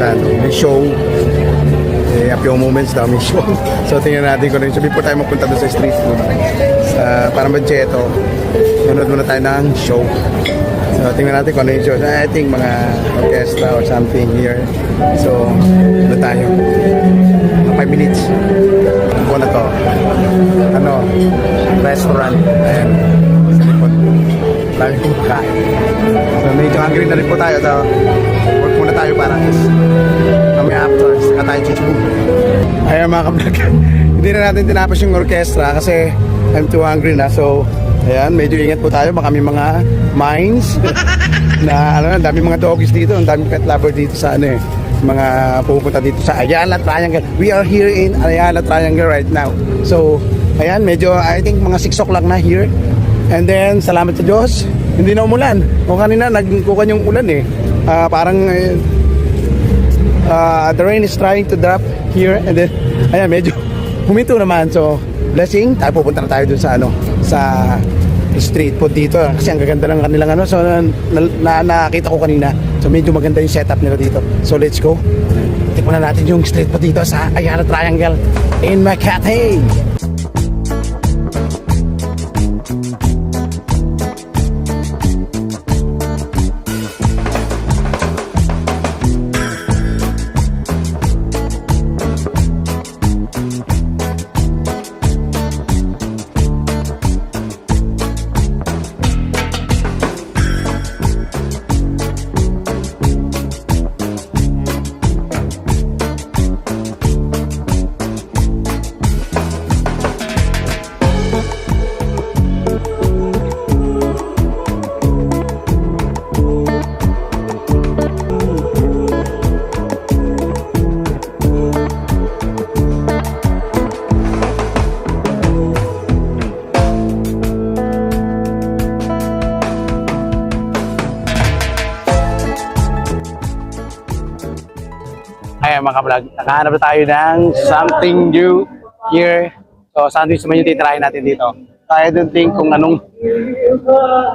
May show. A few moments daw may show. So tingnan natin kung ano yung before tayo magpunta doon sa street food. Parang Bancheto. Manood muna tayo ng show. So tingnan natin kung ano yung show. I think mga orchestra or something here. So doon tayo. 5 minutes. Ano na to? Restaurant. Ayan. Sa likod. Lagi kong kain. So medyo hungry na rin po tayo. So work muna tayo para kami after saka tayo chichibog. Ayan mga kablog. Hindi na natin tinapos yung orchestra kasi I'm too hungry na. So ayan, medyo ingat po tayo. Baka may mga mines na dami mga doggies dito. Ang dami pet lover dito sa mga pupunta dito sa Ayala Triangle. We are here in Ayala Triangle right now. So ayan, medyo I think mga 6 o'clock na here. And then salamat sa Diyos, hindi na umulan. O kanina nagkukan yung ulan the rain is trying to drop here. And then ayan, medyo huminto naman. So blessing, pupunta na tayo dun sa sa street food dito kasi ang gaganda ng kanilang so nakita ko kanina. So medyo maganda yung setup nila dito. So let's go. Tikman na natin yung street food dito sa Ayala Triangle in Makati. Ayan mga kablog, nakahanap na tayo ng something new here. So sandwich naman yung titirahin natin dito. So I don't think kung anong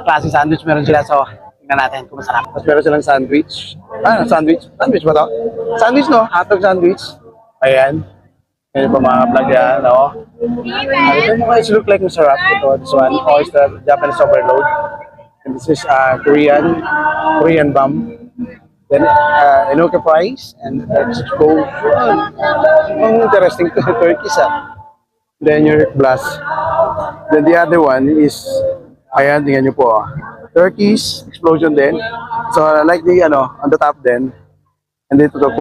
klase sandwich meron sila. So tingnan natin kung masarap. Tapos meron silang sandwich. Sandwich? Sandwich ba to? Sandwich no? Hotdog sandwich. Ayan. Ayan pa mga kablog yan. Ito mukha look like masarap. Ito, this one. It's the Japanese overload. And this is Korean bomb. Then Enoka fries and Turkish bowl. Interesting to Turkish. Then your plus. Then the other one is ayan, tingnan nyo po. Turkish explosion din. So like the on the top then. And then to the